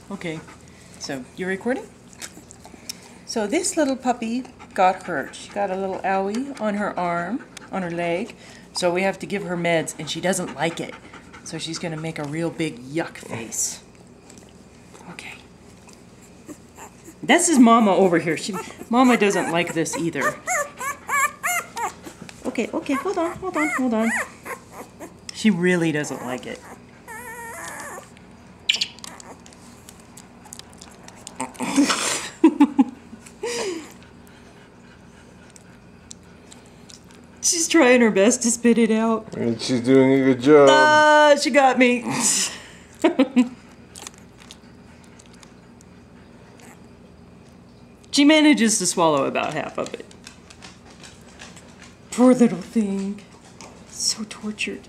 Okay, so you're recording? So this little puppy got hurt. She got a little owie on her arm, on her leg. So we have to give her meds and she doesn't like it. So she's gonna make a real big yuck face. Okay. This is Mama over here. Mama doesn't like this either. Okay, hold on. She really doesn't like it. She's trying her best to spit it out. And she's doing a good job. Ah, she got me. She manages to swallow about half of it. Poor little thing. So tortured.